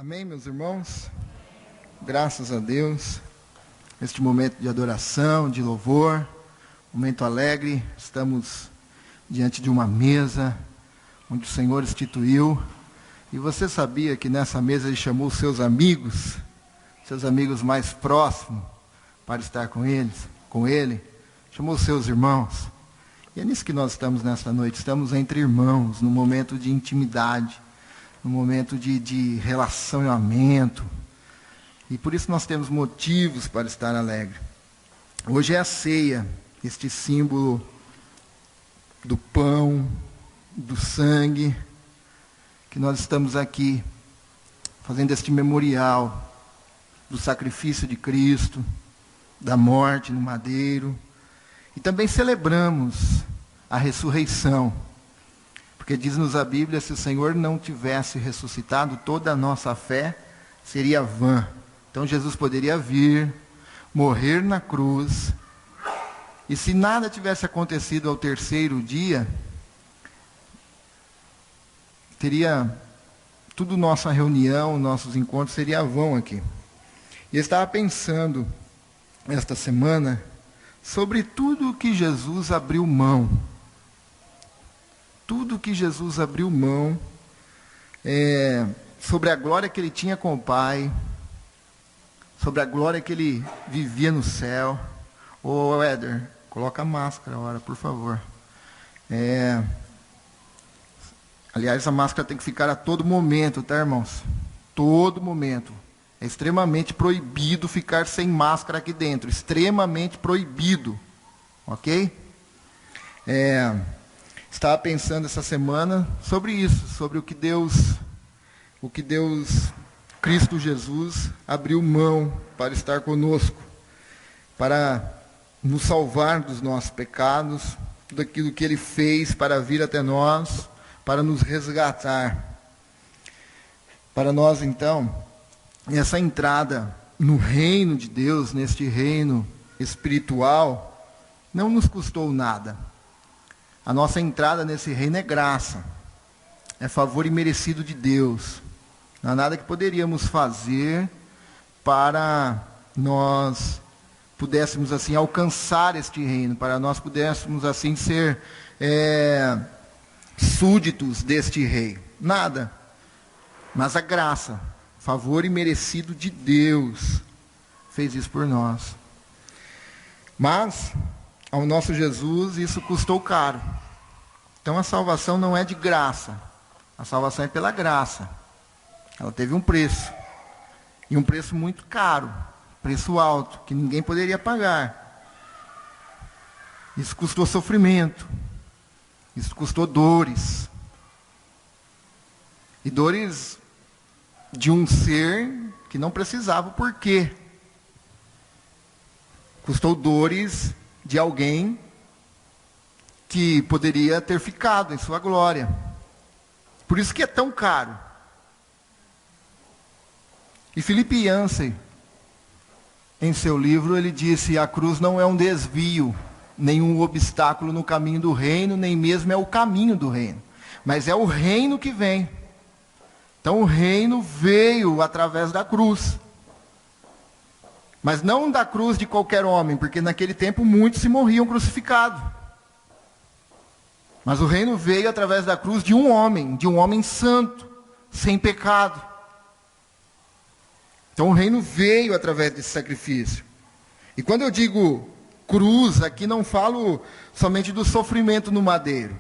Amém, meus irmãos? Graças a Deus, neste momento de adoração, de louvor, momento alegre, estamos diante de uma mesa onde o Senhor instituiu. E você sabia que nessa mesa Ele chamou os seus amigos mais próximos, para estar com Ele, chamou os seus irmãos. E é nisso que nós estamos nesta noite, estamos entre irmãos, num momento de intimidade, num momento de relacionamento. E por isso nós temos motivos para estar alegre. Hoje é a ceia, este símbolo do pão, do sangue, que nós estamos aqui fazendo este memorial do sacrifício de Cristo, da morte no madeiro. E também celebramos a ressurreição. Porque diz-nos a Bíblia, se o Senhor não tivesse ressuscitado, toda a nossa fé seria vã. Então Jesus poderia vir, morrer na cruz, e se nada tivesse acontecido ao terceiro dia, teria tudo nossa reunião, nossos encontros seria vão aqui. E eu estava pensando esta semana sobre tudo que Jesus abriu mão. Tudo que Jesus abriu mão, sobre a glória que Ele tinha com o Pai, sobre a glória que Ele vivia no céu. Ô Éder, coloca a máscara agora, por favor. Aliás, a máscara tem que ficar a todo momento, tá, irmãos? Todo momento. É extremamente proibido ficar sem máscara aqui dentro. Extremamente proibido. Ok? Estava pensando essa semana sobre isso, sobre o que Deus, Cristo Jesus, abriu mão para estar conosco, para nos salvar dos nossos pecados, tudo aquilo que Ele fez para vir até nós, para nos resgatar. Para nós, então, essa entrada no reino de Deus, neste reino espiritual, não nos custou nada. A nossa entrada nesse reino é graça, é favor imerecido de Deus. Não há nada que poderíamos fazer para nós pudéssemos assim alcançar este reino, para nós pudéssemos assim ser súditos deste rei. Nada. Mas a graça, favor imerecido de Deus, fez isso por nós. Mas ao nosso Jesus isso custou caro. Então a salvação não é de graça. A salvação é pela graça. Ela teve um preço. E um preço muito caro. Preço alto, que ninguém poderia pagar. Isso custou sofrimento. Isso custou dores. E dores de um ser que não precisava o porquê. Custou dores de alguém que poderia ter ficado em sua glória. Por isso que é tão caro. E Philip Yancey, em seu livro, ele disse: a cruz não é um desvio, nenhum obstáculo no caminho do reino, nem mesmo é o caminho do reino, mas é o reino que vem. Então o reino veio através da cruz. Mas não da cruz de qualquer homem, porque naquele tempo muitos se morriam crucificados. Mas o reino veio através da cruz de um homem santo, sem pecado. Então o reino veio através desse sacrifício. E quando eu digo cruz, aqui não falo somente do sofrimento no madeiro.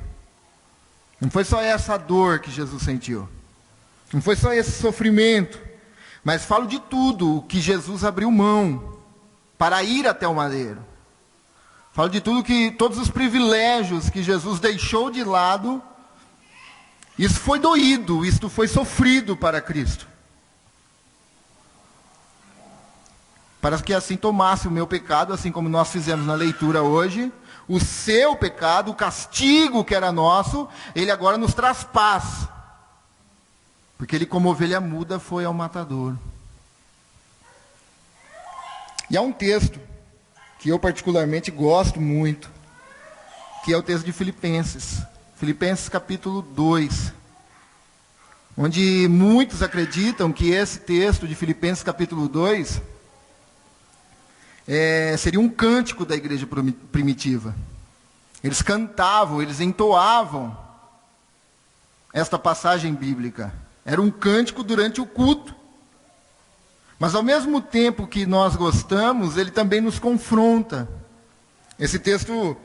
Não foi só essa dor que Jesus sentiu. Não foi só esse sofrimento. Mas falo de tudo o que Jesus abriu mão para ir até o madeiro. Falo de todos os privilégios que Jesus deixou de lado. Isso foi doído, isto foi sofrido para Cristo. Para que assim tomasse o meu pecado, assim como nós fizemos na leitura hoje, o seu pecado, o castigo que era nosso, Ele agora nos traz paz. Porque Ele, como ovelha muda, foi ao matadouro. E há um texto que eu particularmente gosto muito, que é o texto de Filipenses. Filipenses capítulo 2. onde muitos acreditam que esse texto de Filipenses capítulo 2 seria um cântico da igreja primitiva. Eles cantavam, eles entoavam esta passagem bíblica. Era um cântico durante o culto. Mas ao mesmo tempo que nós gostamos, ele também nos confronta. Esse texto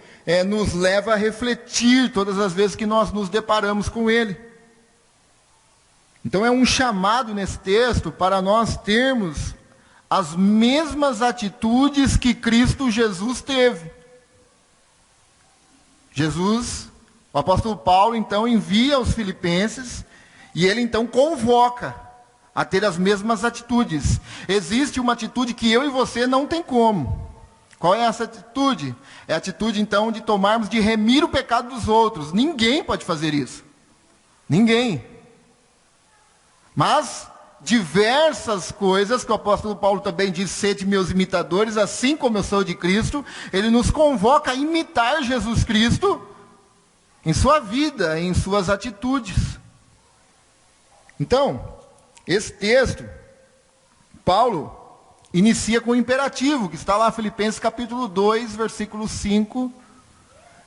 nos leva a refletir todas as vezes que nós nos deparamos com ele. Então é um chamado nesse texto para nós termos as mesmas atitudes que Cristo Jesus teve. Jesus, o apóstolo Paulo, então, envia aos filipenses e ele, então, convoca a ter as mesmas atitudes. Existe uma atitude que eu e você não tem como. Qual é essa atitude? É a atitude, então, de tomarmos, de remir o pecado dos outros. Ninguém pode fazer isso. Ninguém. Mas diversas coisas que o apóstolo Paulo também diz: sede meus imitadores, assim como eu sou de Cristo. Ele nos convoca a imitar Jesus Cristo em sua vida, em suas atitudes. Então, esse texto, Paulo inicia com o imperativo, que está lá em Filipenses capítulo 2, versículo 5,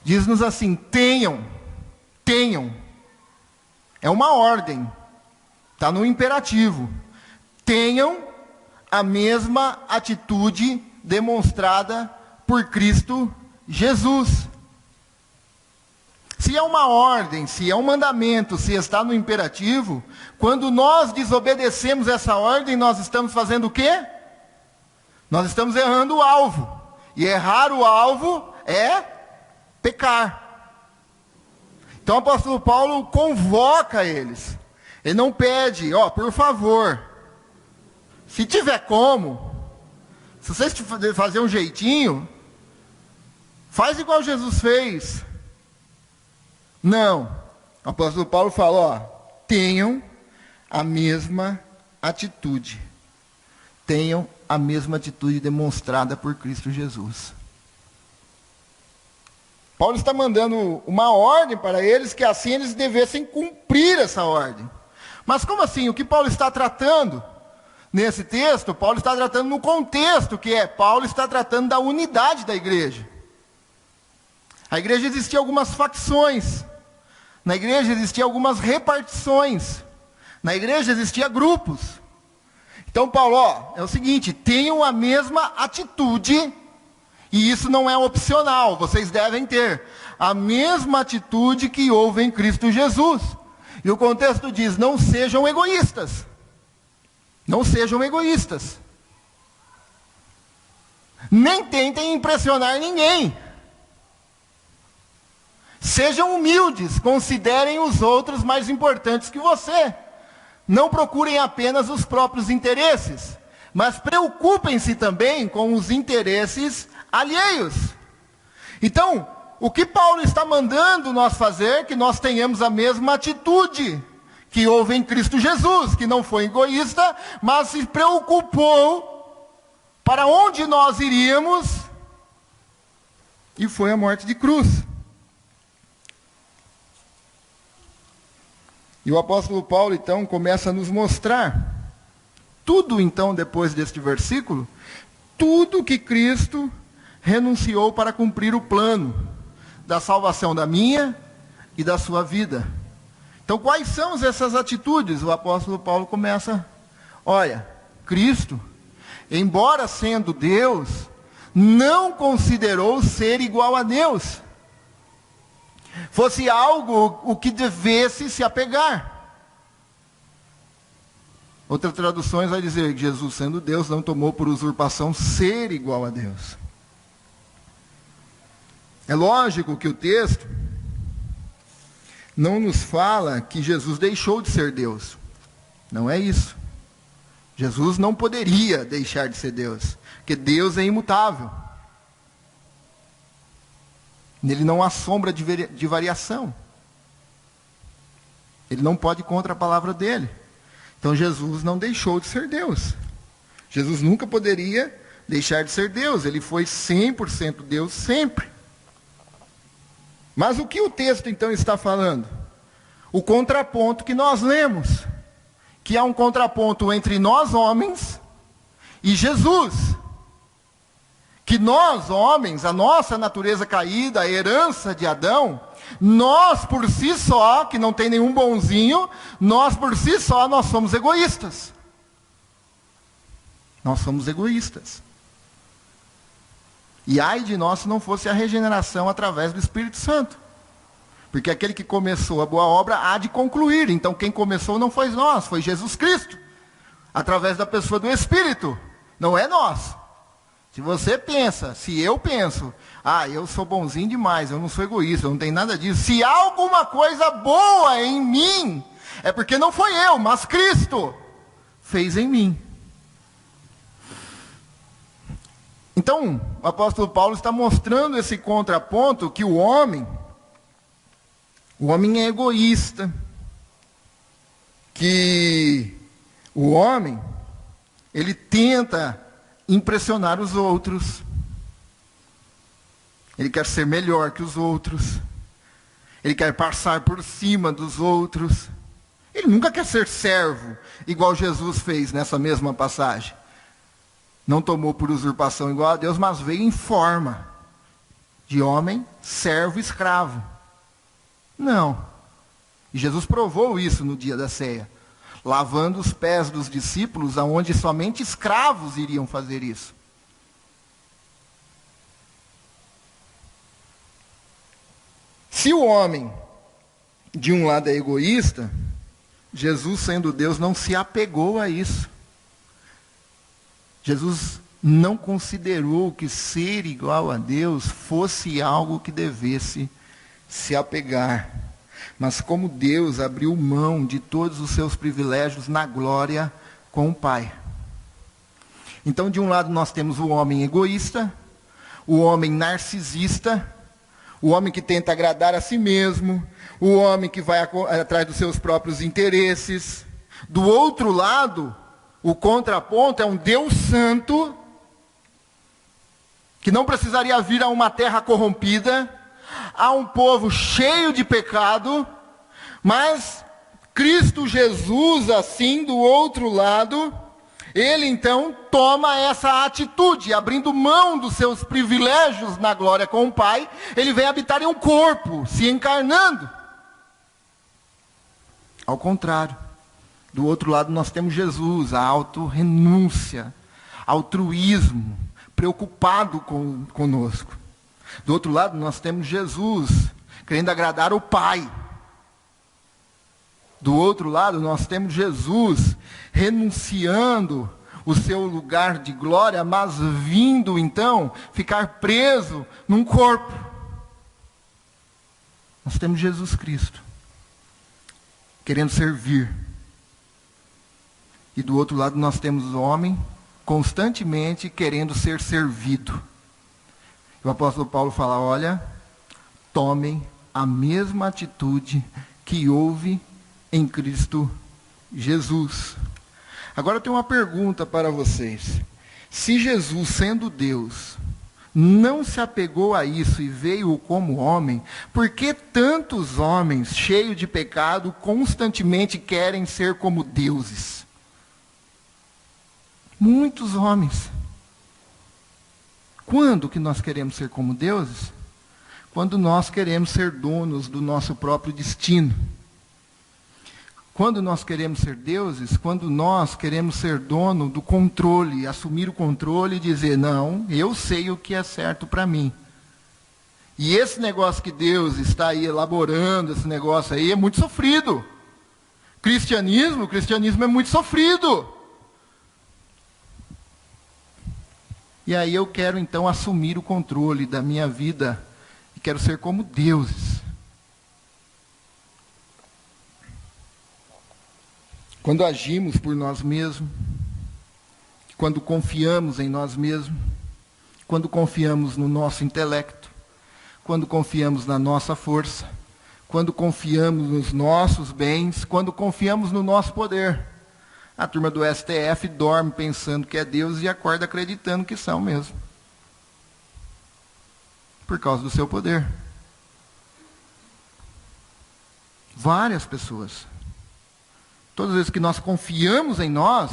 diz-nos assim: tenham. É uma ordem, está no imperativo. Tenham a mesma atitude demonstrada por Cristo Jesus. Se é uma ordem, se é um mandamento, se está no imperativo, quando nós desobedecemos essa ordem, nós estamos fazendo o quê? Nós estamos errando o alvo. E errar o alvo é pecar. Então o apóstolo Paulo convoca eles. Ele não pede, por favor, se tiver como, se vocês fazer um jeitinho, faz igual Jesus fez. Não. O apóstolo Paulo fala, tenham a mesma atitude. Tenham a mesma atitude demonstrada por Cristo Jesus. Paulo está mandando uma ordem para eles, que assim eles devessem cumprir essa ordem. Mas como assim? O que Paulo está tratando nesse texto? Paulo está tratando no contexto, Paulo está tratando da unidade da igreja. A igreja existia algumas facções. Na igreja existiam algumas repartições. Na igreja existiam grupos. Então Paulo, é o seguinte: tenham a mesma atitude, e isso não é opcional, vocês devem ter a mesma atitude que houve em Cristo Jesus. E o contexto diz: não sejam egoístas. Não sejam egoístas. Nem tentem impressionar ninguém. Sejam humildes, considerem os outros mais importantes que você. Não procurem apenas os próprios interesses, mas preocupem-se também com os interesses alheios. Então, o que Paulo está mandando nós fazer? Que nós tenhamos a mesma atitude que houve em Cristo Jesus, que não foi egoísta, mas se preocupou para onde nós iríamos, e foi a morte de cruz. E o apóstolo Paulo, então, começa a nos mostrar tudo, então, depois deste versículo, tudo que Cristo renunciou para cumprir o plano da salvação da minha e da sua vida. Então, quais são essas atitudes? O apóstolo Paulo começa: Cristo, embora sendo Deus, não considerou ser igual a Deus. Fosse algo o que devesse se apegar. Outras traduções vai dizer que Jesus, sendo Deus, não tomou por usurpação ser igual a Deus. É lógico que o texto não nos fala que Jesus deixou de ser Deus. Não é isso. Jesus não poderia deixar de ser Deus, porque Deus é imutável. Nele não há sombra de variação. Ele não pode ir contra a palavra dele. Então Jesus não deixou de ser Deus. Jesus nunca poderia deixar de ser Deus. Ele foi 100% Deus sempre. Mas o que o texto então está falando? O contraponto que nós lemos. que há um contraponto entre nós homens e Jesus. Que nós homens, a nossa natureza caída, a herança de Adão, nós por si só, que não tem nenhum bonzinho, nós por si só, nós somos egoístas. Nós somos egoístas. E ai de nós se não fosse a regeneração através do Espírito Santo. Porque aquele que começou a boa obra há de concluir. Então quem começou não foi nós, foi Jesus Cristo. Através da pessoa do Espírito. Não é nós. Se você pensa, se eu penso, eu sou bonzinho demais, eu não sou egoísta, eu não tenho nada disso. Se há alguma coisa boa em mim, é porque não foi eu, mas Cristo fez em mim. Então, o apóstolo Paulo está mostrando esse contraponto que o homem é egoísta, que o homem, ele tenta impressionar os outros, ele quer ser melhor que os outros, ele quer passar por cima dos outros, ele nunca quer ser servo, igual Jesus fez nessa mesma passagem. Não tomou por usurpação igual a Deus, mas veio em forma de homem, servo, escravo. Não. E Jesus provou isso no dia da ceia, lavando os pés dos discípulos, aonde somente escravos iriam fazer isso. Se o homem, de um lado, é egoísta, Jesus, sendo Deus, não se apegou a isso. Jesus não considerou que ser igual a Deus fosse algo que devesse se apegar. Mas como Deus abriu mão de todos os seus privilégios na glória com o Pai. Então, de um lado, nós temos o homem egoísta, o homem narcisista, o homem que tenta agradar a si mesmo, o homem que vai atrás dos seus próprios interesses. Do outro lado, o contraponto é um Deus santo, que não precisaria vir a uma terra corrompida, a um povo cheio de pecado, mas Cristo Jesus, assim, do outro lado, ele então toma essa atitude, abrindo mão dos seus privilégios na glória com o Pai, ele vem habitar em um corpo, se encarnando. Ao contrário. Do outro lado nós temos Jesus, a autorrenúncia, altruísmo, preocupado conosco. Do outro lado nós temos Jesus, querendo agradar o Pai. Do outro lado nós temos Jesus, renunciando o seu lugar de glória, mas vindo então ficar preso num corpo. Nós temos Jesus Cristo, querendo servir. E do outro lado nós temos o homem constantemente querendo ser servido. O apóstolo Paulo fala, olha, tomem a mesma atitude que houve em Cristo Jesus. Agora eu tenho uma pergunta para vocês. Se Jesus, sendo Deus, não se apegou a isso e veio como homem, por que tantos homens cheios de pecado constantemente querem ser como deuses? Muitos homens. Quando que nós queremos ser como deuses? Quando nós queremos ser donos do nosso próprio destino. Quando nós queremos ser deuses, quando nós queremos ser dono do controle, assumir o controle e dizer, não, eu sei o que é certo para mim. E esse negócio que Deus está aí elaborando, esse negócio aí é muito sofrido. O cristianismo é muito sofrido. E aí eu quero então assumir o controle da minha vida e quero ser como deuses. Quando agimos por nós mesmos, quando confiamos em nós mesmos, quando confiamos no nosso intelecto, quando confiamos na nossa força, quando confiamos nos nossos bens, quando confiamos no nosso poder. A turma do STF dorme pensando que é Deus e acorda acreditando que são mesmo. Por causa do seu poder. Várias pessoas. Todas as vezes que nós confiamos em nós,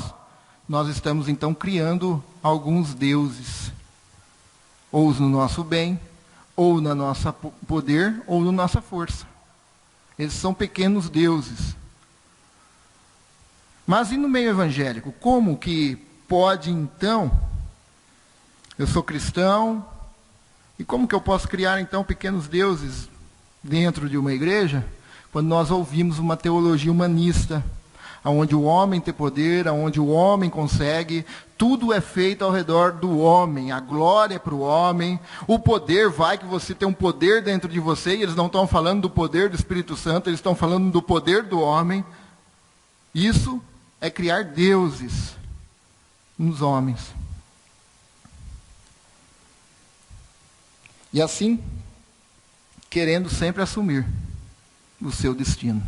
nós estamos então criando alguns deuses. Ou no nosso bem, ou na nossa poder, ou na nossa força. Eles são pequenos deuses. Mas e no meio evangélico? Como que pode então, eu sou cristão, e como que eu posso criar então pequenos deuses dentro de uma igreja, quando nós ouvimos uma teologia humanista, onde o homem tem poder, onde o homem consegue, tudo é feito ao redor do homem, a glória é para o homem, o poder vai que você tem um poder dentro de você, e eles não estão falando do poder do Espírito Santo, eles estão falando do poder do homem. Isso é criar deuses nos homens. E assim, querendo sempre assumir o seu destino.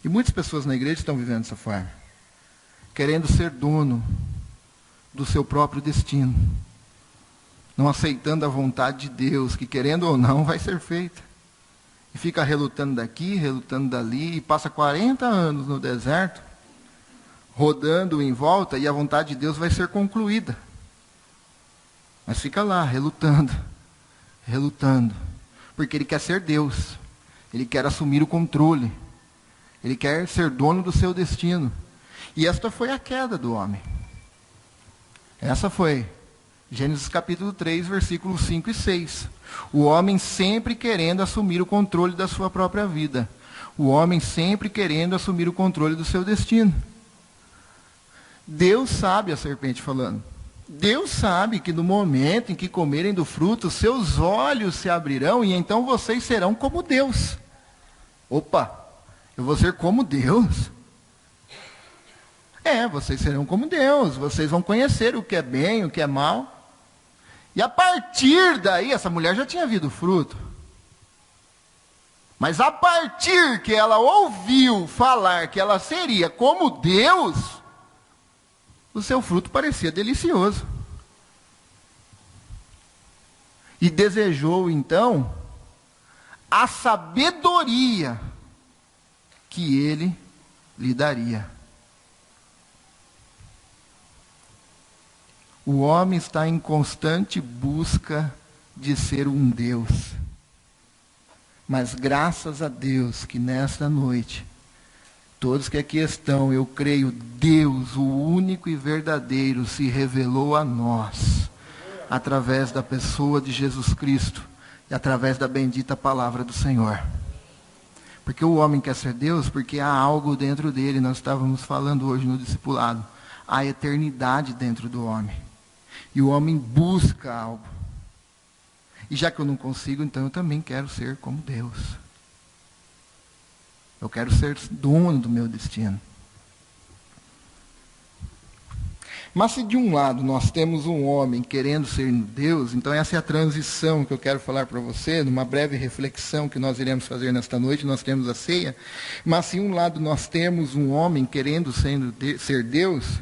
E muitas pessoas na igreja estão vivendo dessa forma, querendo ser dono do seu próprio destino, não aceitando a vontade de Deus, que querendo ou não vai ser feita. E fica relutando daqui, relutando dali, e passa 40 anos no deserto, rodando em volta, e a vontade de Deus vai ser concluída. Mas fica lá, relutando, porque ele quer ser Deus, ele quer assumir o controle, ele quer ser dono do seu destino. E esta foi a queda do homem. Essa foi Gênesis capítulo 3, versículos 5 e 6. O homem sempre querendo assumir o controle da sua própria vida. O homem sempre querendo assumir o controle do seu destino. Deus sabe, a serpente falando, Deus sabe que no momento em que comerem do fruto, seus olhos se abrirão e então vocês serão como Deus. Opa! Eu vou ser como Deus? Vocês serão como Deus. Vocês vão conhecer o que é bem, o que é mal. E a partir daí, essa mulher já tinha visto o fruto. Mas a partir que ela ouviu falar que ela seria como Deus, o seu fruto parecia delicioso. E desejou então a sabedoria que ele lhe daria. O homem está em constante busca de ser um Deus. Mas graças a Deus que nesta noite, todos que aqui estão, eu creio, Deus, o único e verdadeiro, se revelou a nós, através da pessoa de Jesus Cristo, e através da bendita palavra do Senhor. Porque o homem quer ser Deus, porque há algo dentro dele, nós estávamos falando hoje no discipulado, há eternidade dentro do homem. E o homem busca algo. E já que eu não consigo, então eu também quero ser como Deus. Eu quero ser dono do meu destino. Mas se de um lado nós temos um homem querendo ser Deus, então essa é a transição que eu quero falar para você, numa breve reflexão que nós iremos fazer nesta noite, nós temos a ceia. Mas se de um lado nós temos um homem querendo ser Deus,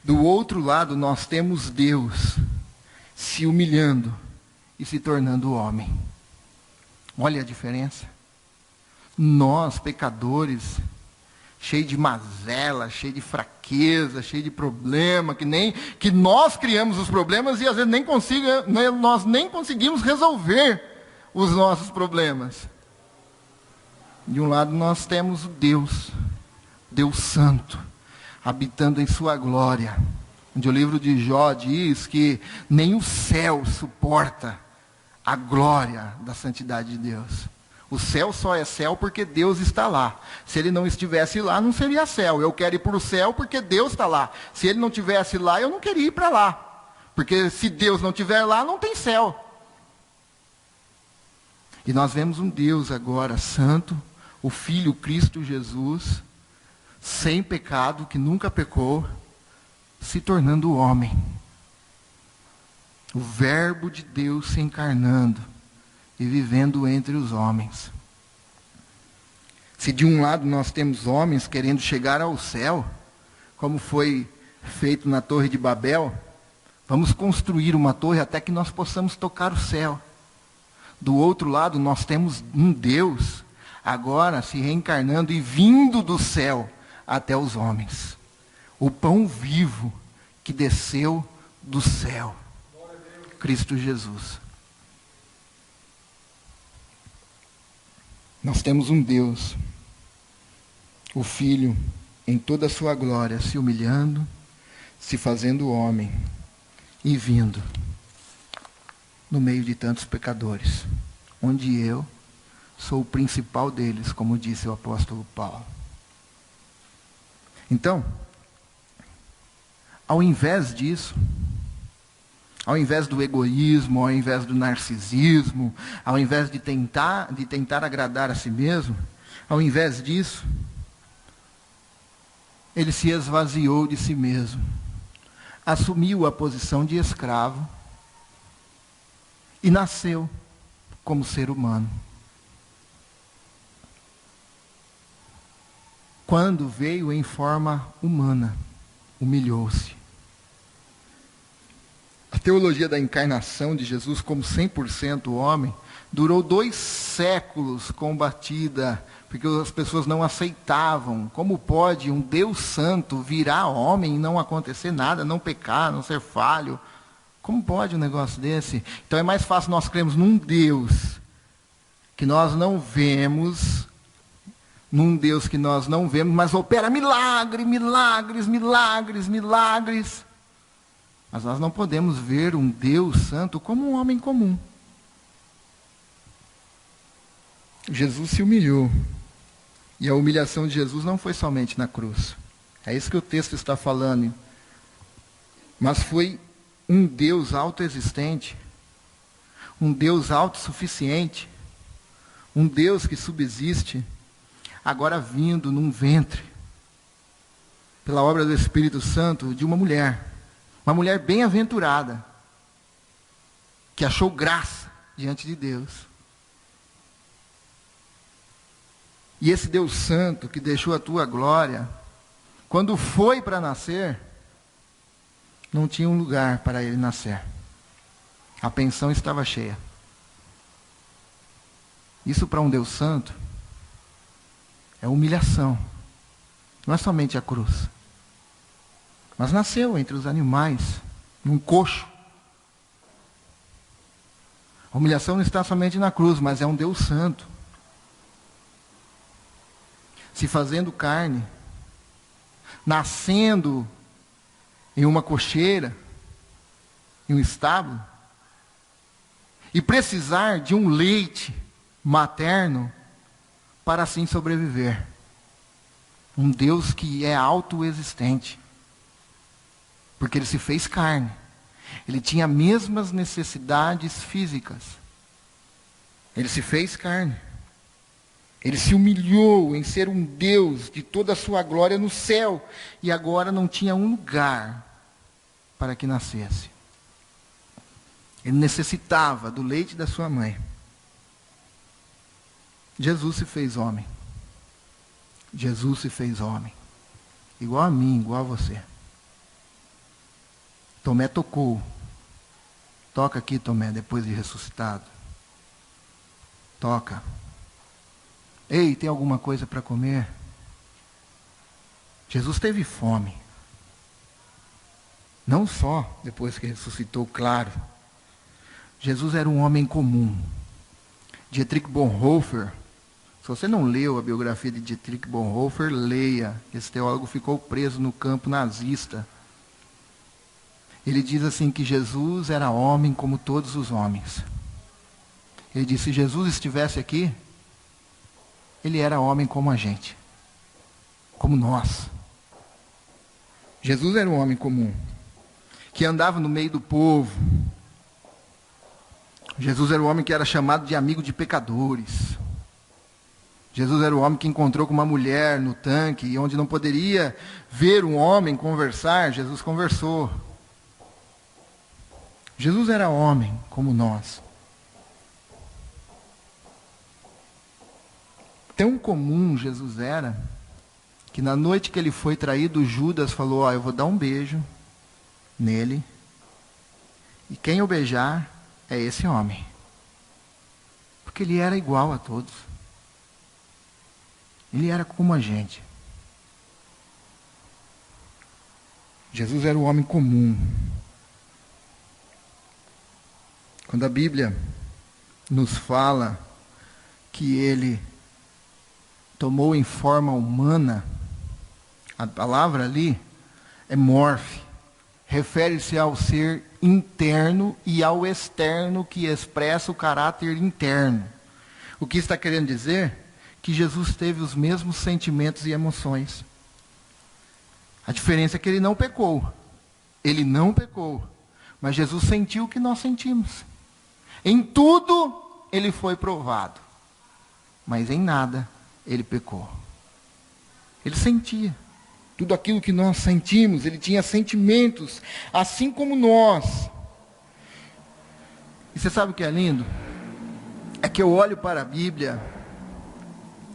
do outro lado nós temos Deus se humilhando e se tornando homem. Olha a diferença. Nós, pecadores, cheio de mazela, cheio de fraqueza, cheio de problema, que nós criamos os problemas e às vezes nós nem conseguimos resolver os nossos problemas. De um lado nós temos o Deus Santo, habitando em sua glória. Onde o livro de Jó diz que nem o céu suporta a glória da santidade de Deus. O céu só é céu porque Deus está lá. Se ele não estivesse lá, não seria céu. Eu quero ir para o céu porque Deus está lá. Se ele não estivesse lá, eu não queria ir para lá. Porque se Deus não estiver lá, não tem céu. E nós vemos um Deus agora santo, o Filho Cristo Jesus, sem pecado, que nunca pecou, se tornando homem. O Verbo de Deus se encarnando e vivendo entre os homens. Se de um lado nós temos homens querendo chegar ao céu, como foi feito na Torre de Babel, vamos construir uma torre até que nós possamos tocar o céu. Do outro lado nós temos um Deus agora se reencarnando e vindo do céu até os homens. O pão vivo que desceu do céu. Cristo Jesus. Nós temos um Deus, o Filho, em toda a sua glória, se humilhando, se fazendo homem e vindo no meio de tantos pecadores, onde eu sou o principal deles, como disse o apóstolo Paulo. Então, ao invés disso, ao invés do egoísmo, ao invés do narcisismo, ao invés de tentar agradar a si mesmo, ao invés disso, ele se esvaziou de si mesmo, assumiu a posição de escravo e nasceu como ser humano. Quando veio em forma humana, humilhou-se. A teologia da encarnação de Jesus como 100% homem durou 2 séculos combatida, porque as pessoas não aceitavam. Como pode um Deus santo virar homem e não acontecer nada, não pecar, não ser falho? Como pode um negócio desse? Então é mais fácil nós crermos num Deus que nós não vemos, mas opera milagres. Mas nós não podemos ver um Deus santo como um homem comum. Jesus se humilhou. E a humilhação de Jesus não foi somente na cruz. É isso que o texto está falando. Mas foi um Deus autoexistente, um Deus autossuficiente, um Deus que subsiste, agora vindo num ventre, pela obra do Espírito Santo, de uma mulher bem-aventurada, que achou graça diante de Deus. E esse Deus Santo, que deixou a tua glória, quando foi para nascer, não tinha um lugar para ele nascer. A pensão estava cheia. Isso para um Deus Santo é humilhação. Não é somente a cruz. Mas nasceu entre os animais, num coxo. A humilhação não está somente na cruz, mas é um Deus Santo. Se fazendo carne, nascendo em uma cocheira, em um estábulo, e precisar de um leite materno para assim sobreviver. Um Deus que é autoexistente, porque ele se fez carne. Ele tinha as mesmas necessidades físicas. Ele se fez carne. Ele se humilhou em ser um Deus de toda a sua glória no céu. E agora não tinha um lugar para que nascesse. Ele necessitava do leite da sua mãe. Jesus se fez homem. Jesus se fez homem. Igual a mim, igual a você. Tomé tocou. Toca aqui, Tomé, depois de ressuscitado. Toca. Ei, tem alguma coisa para comer? Jesus teve fome. Não só depois que ressuscitou, claro. Jesus era um homem comum. Dietrich Bonhoeffer, se você não leu a biografia de Dietrich Bonhoeffer, leia. Esse teólogo ficou preso no campo nazista. Ele diz assim que Jesus era homem como todos os homens. Ele disse, se Jesus estivesse aqui, ele era homem como a gente. Como nós. Jesus era um homem comum. Que andava no meio do povo. Jesus era o homem que era chamado de amigo de pecadores. Jesus era o homem que encontrou com uma mulher no tanque, e onde não poderia ver um homem conversar, Jesus conversou. Jesus era homem como nós. Tão comum Jesus era, que na noite que ele foi traído, Judas falou, eu vou dar um beijo nele, e quem o beijar é esse homem. Porque ele era igual a todos. Ele era como a gente. Jesus era o homem comum. Quando a Bíblia nos fala que ele tomou em forma humana, a palavra ali é morfe, refere-se ao ser interno e ao externo que expressa o caráter interno. O que está querendo dizer? Que Jesus teve os mesmos sentimentos e emoções. A diferença é que ele não pecou. Ele não pecou. Mas Jesus sentiu o que nós sentimos. Em tudo ele foi provado. Mas em nada ele pecou. Ele sentia tudo aquilo que nós sentimos. Ele tinha sentimentos, assim como nós. E você sabe o que é lindo? É que eu olho para a Bíblia.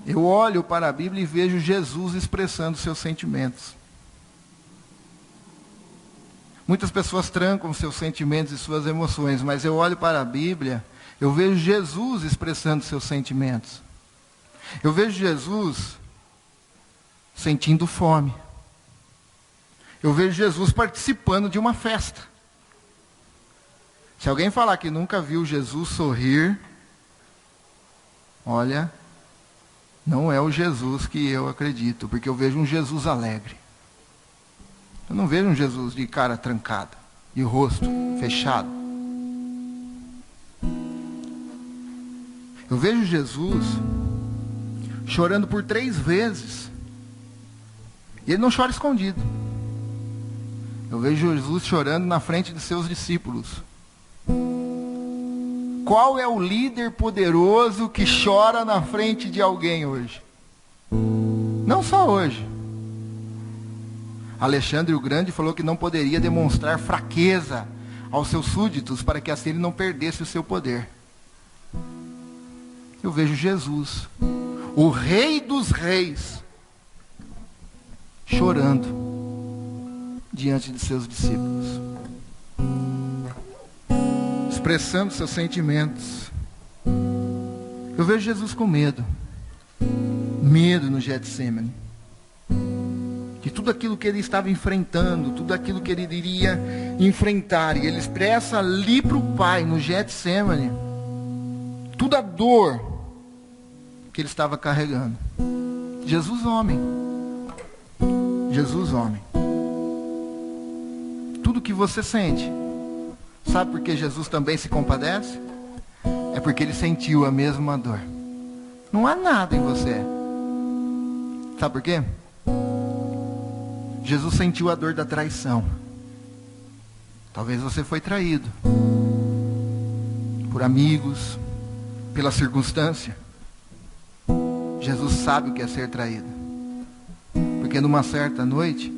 Eu olho para a Bíblia e vejo Jesus expressando seus sentimentos. Muitas pessoas trancam seus sentimentos e suas emoções, mas eu olho para a Bíblia, eu vejo Jesus expressando seus sentimentos. Eu vejo Jesus sentindo fome. Eu vejo Jesus participando de uma festa. Se alguém falar que nunca viu Jesus sorrir, olha, não é o Jesus que eu acredito, porque eu vejo um Jesus alegre. Eu não vejo um Jesus de cara trancada, de rosto fechado. Eu vejo Jesus chorando por 3 vezes. E ele não chora escondido. Eu vejo Jesus chorando na frente de seus discípulos. Qual é o líder poderoso que chora na frente de alguém hoje? Não só hoje. Alexandre o Grande falou que não poderia demonstrar fraqueza aos seus súditos para que assim ele não perdesse o seu poder. Eu vejo Jesus, o Rei dos Reis, chorando diante de seus discípulos, expressando seus sentimentos. Eu vejo Jesus com medo no Getsemane, de tudo aquilo que ele estava enfrentando, tudo aquilo que ele iria enfrentar, e ele expressa ali para o Pai, no Getsemane, toda a dor que ele estava carregando. Jesus homem. Jesus homem. Tudo que você sente, sabe por que Jesus também se compadece? É porque ele sentiu a mesma dor. Não há nada em você. Sabe por quê? Jesus sentiu a dor da traição. Talvez você foi traído por amigos, pela circunstância. Jesus sabe o que é ser traído. Porque numa certa noite,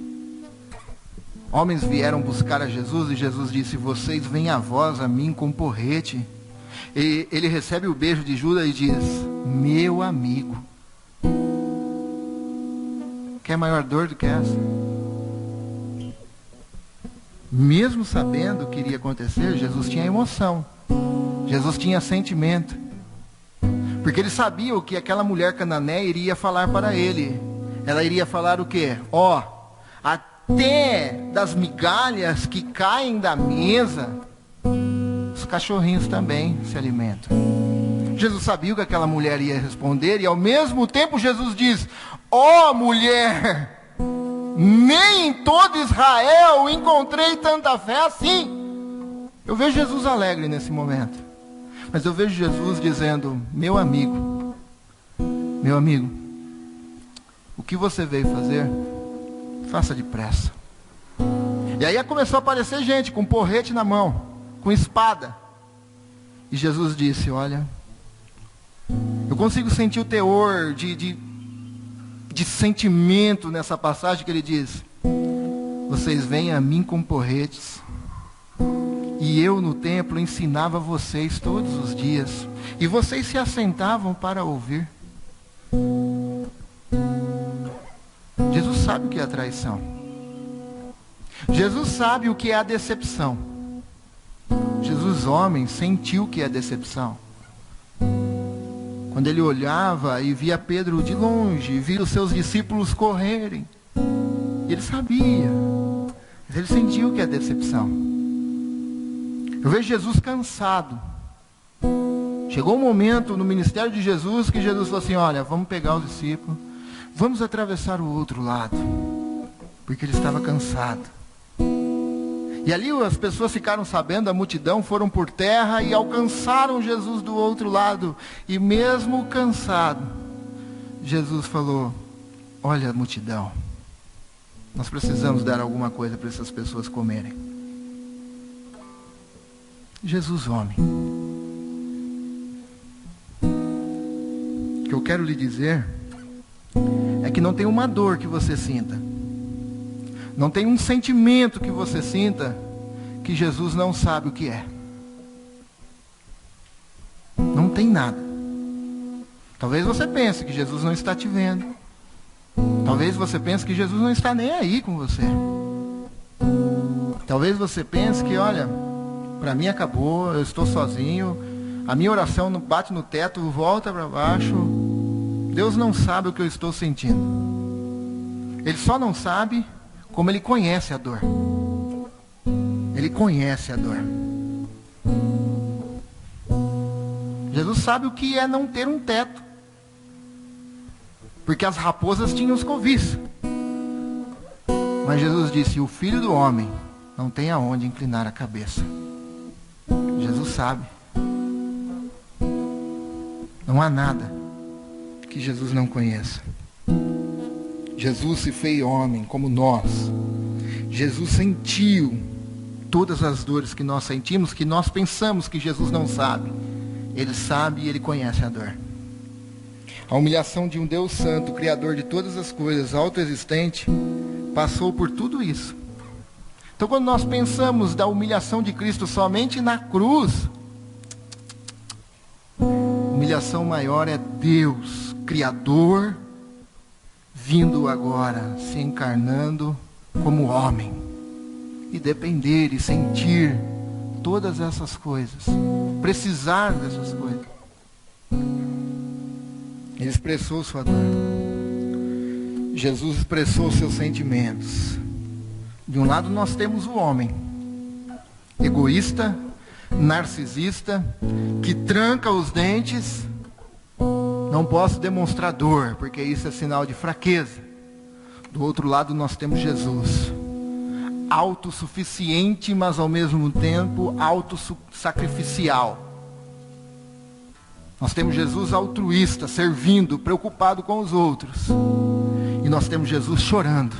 homens vieram buscar a Jesus e Jesus disse: vocês vêm a vós a mim com porrete. E ele recebe o beijo de Judas e diz: meu amigo. Quer maior dor do que essa? Mesmo sabendo o que iria acontecer, Jesus tinha emoção. Jesus tinha sentimento. Porque ele sabia o que aquela mulher cananeia iria falar para ele. Ela iria falar o quê? Até das migalhas que caem da mesa, os cachorrinhos também se alimentam. Jesus sabia o que aquela mulher ia responder, e ao mesmo tempo Jesus diz: mulher, nem em todo Israel encontrei tanta fé assim. Eu vejo Jesus alegre nesse momento, mas eu vejo Jesus dizendo: meu amigo, o que você veio fazer, faça depressa. E aí começou a aparecer gente com porrete na mão, com espada. E Jesus disse: olha, eu consigo sentir o teor de sentimento nessa passagem que ele diz: vocês vêm a mim com porretes, e eu no templo ensinava vocês todos os dias, e vocês se assentavam para ouvir. Jesus sabe o que é a traição. Jesus sabe o que é a decepção. Jesus, homem, sentiu o que é a decepção. Quando ele olhava e via Pedro de longe, via os seus discípulos correrem, ele sabia. Mas ele sentiu que é decepção. Eu vejo Jesus cansado. Chegou um momento no ministério de Jesus que Jesus falou assim: olha, vamos pegar os discípulos, vamos atravessar o outro lado. Porque ele estava cansado. E ali as pessoas ficaram sabendo, a multidão foram por terra e alcançaram Jesus do outro lado. E mesmo cansado, Jesus falou: olha, multidão, nós precisamos dar alguma coisa para essas pessoas comerem. Jesus, homem. O que eu quero lhe dizer é que não tem uma dor que você sinta, não tem um sentimento que você sinta que Jesus não sabe o que é. Não tem nada. Talvez você pense que Jesus não está te vendo. Talvez você pense que Jesus não está nem aí com você. Talvez você pense que, olha, para mim acabou, eu estou sozinho, a minha oração bate no teto, volta para baixo. Deus não sabe o que eu estou sentindo. Ele só não sabe como ele conhece a dor. Ele conhece a dor. Jesus sabe o que é não ter um teto. Porque as raposas tinham os covis. Mas Jesus disse: o Filho do Homem não tem aonde inclinar a cabeça. Jesus sabe. Não há nada que Jesus não conheça. Jesus se fez homem como nós. Jesus sentiu todas as dores que nós sentimos, que nós pensamos que Jesus não sabe. Ele sabe e ele conhece a dor. A humilhação de um Deus santo, Criador de todas as coisas, autoexistente, passou por tudo isso. Então, quando nós pensamos da humilhação de Cristo somente na cruz, a humilhação maior é Deus, Criador, vindo agora, se encarnando como homem, e depender e sentir todas essas coisas, precisar dessas coisas. Ele expressou sua dor. Jesus expressou seus sentimentos. De um lado nós temos o homem, egoísta, narcisista, que tranca os dentes. Não posso demonstrar dor, porque isso é sinal de fraqueza. Do outro lado nós temos Jesus, autossuficiente, mas ao mesmo tempo autossacrificial. Nós temos Jesus altruísta, servindo, preocupado com os outros. E nós temos Jesus chorando.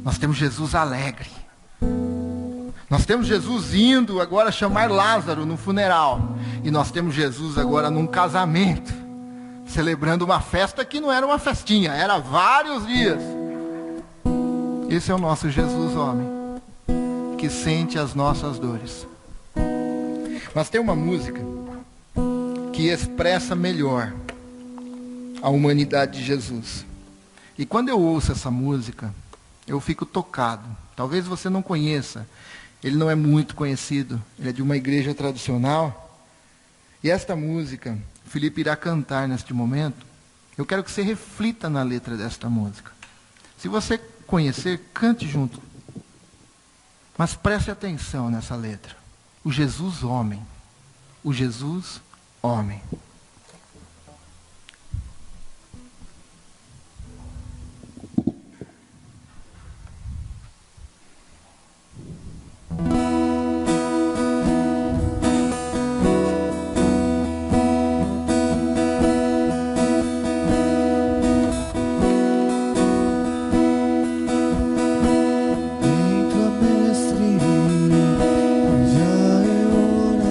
Nós temos Jesus alegre. Nós temos Jesus indo agora chamar Lázaro no funeral. E nós temos Jesus agora num casamento, celebrando uma festa que não era uma festinha, era vários dias. Esse é o nosso Jesus homem, que sente as nossas dores. Mas tem uma música que expressa melhor a humanidade de Jesus. E quando eu ouço essa música, eu fico tocado. Talvez você não conheça, ele não é muito conhecido, ele é de uma igreja tradicional. E esta música, Felipe irá cantar neste momento. Eu quero que você reflita na letra desta música. Se você conhecer, cante junto. Mas preste atenção nessa letra. O Jesus homem. O Jesus homem. Entra, mestre, já é hora.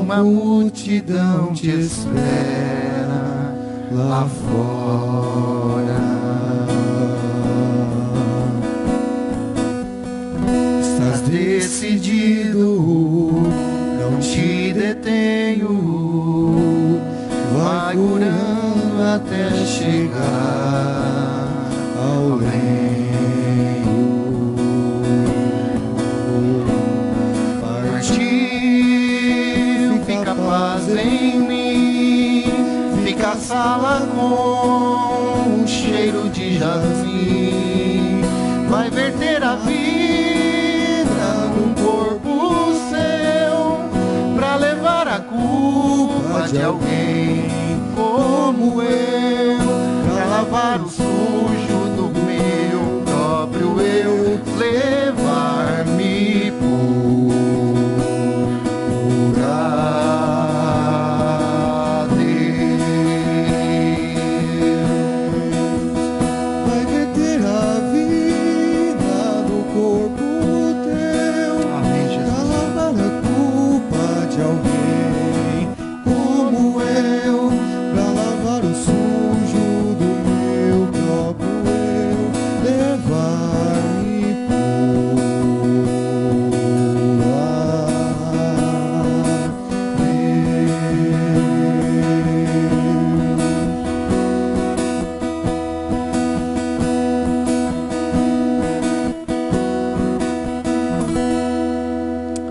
uma multidão te espera lá fora. Estás decidido, não te detenho, vai orando até chegar ao reino. Partiu, fica a paz em mim, fica a sala com um cheiro de jasmim, vai verter a vida num corpo seu, pra levar a culpa de alguém como eu, pra lavar o sujo do meu próprio eu, levar-me pra Deus. Vai verter a vida no corpo teu, Amém, Jesus. pra lavar a culpa de alguém como eu, pra lavar o sujo do meu próprio eu, levar-me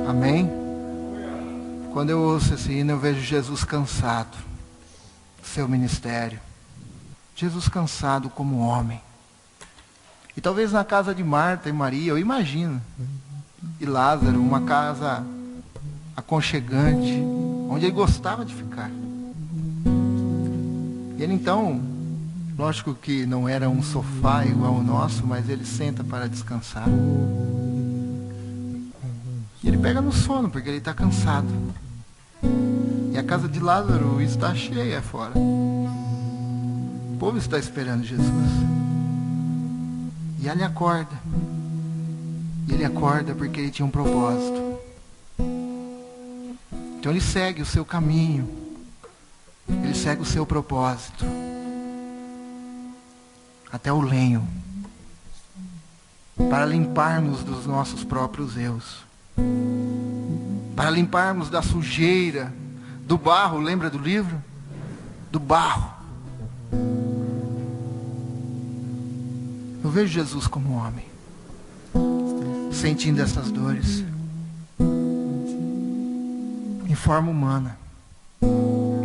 Amém? Quando eu ouço esse hino, eu vejo Jesus cansado do seu ministério. Jesus cansado como homem. E talvez na casa de Marta e Maria, eu imagino, e Lázaro, uma casa aconchegante, onde ele gostava de ficar. E ele então, lógico que não era um sofá igual ao nosso, mas ele senta para descansar. E ele pega no sono, porque ele está cansado. E a casa de Lázaro está cheia fora. O povo está esperando Jesus. E ele acorda. E ele acorda porque ele tinha um propósito. Então ele segue o seu caminho. Ele segue o seu propósito. Até o lenho. Para limparmos dos nossos próprios erros. Para limparmos da sujeira, do barro, lembra do livro? Do barro. Eu vejo Jesus como homem, sentindo essas dores, em forma humana.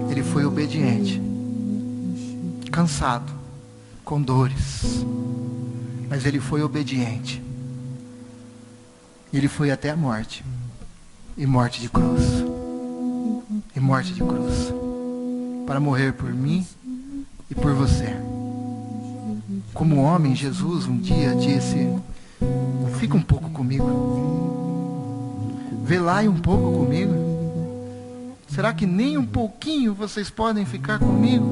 Ele foi obediente, cansado, com dores, mas ele foi obediente. Ele foi até a morte. E morte de cruz. E morte de cruz. Para morrer por mim e por você. Como homem, Jesus um dia disse: fica um pouco comigo. Velai um pouco comigo. Será que nem um pouquinho vocês podem ficar comigo?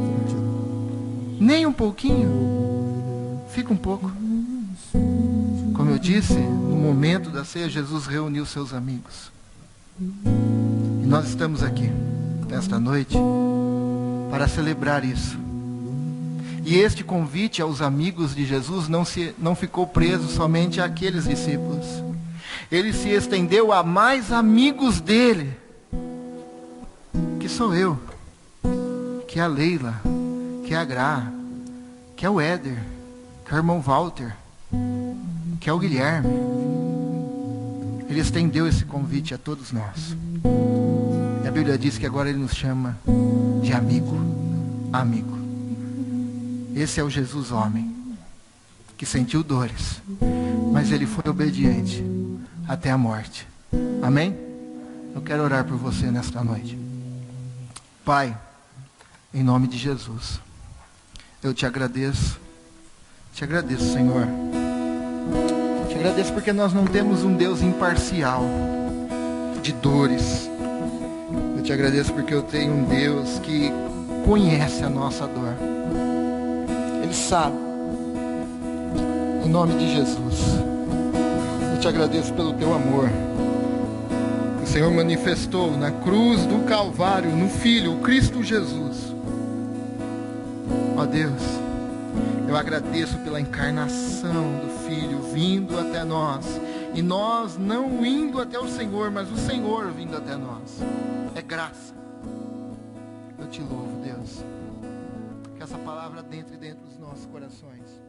Nem um pouquinho? Fica um pouco. Como eu disse, no momento da ceia, Jesus reuniu seus amigos. E nós estamos aqui, nesta noite, para celebrar isso. E este convite aos amigos de Jesus não ficou preso somente àqueles discípulos. Ele se estendeu a mais amigos dele, que sou eu, que é a Leila, que é a Gra, que é o Éder, que é o irmão Walter, que é o Guilherme. Ele estendeu esse convite a todos nós. E a Bíblia diz que agora ele nos chama de amigo. Amigo. Esse é o Jesus homem, que sentiu dores, mas ele foi obediente até a morte. Amém? Eu quero orar por você nesta noite. Pai, em nome de Jesus, eu te agradeço. Te agradeço, Senhor. Te agradeço porque nós não temos um Deus imparcial, de dores. Eu te agradeço porque eu tenho um Deus que conhece a nossa dor. Ele sabe. Em nome de Jesus. Eu te agradeço pelo teu amor. o Senhor manifestou na cruz do Calvário, no Filho, o Cristo Jesus. Ó Deus, eu agradeço pela encarnação do Filho vindo até nós, e nós não indo até o Senhor, mas o Senhor vindo até nós. É graça. Eu te louvo, Deus, que essa palavra entre dentro dos nossos corações.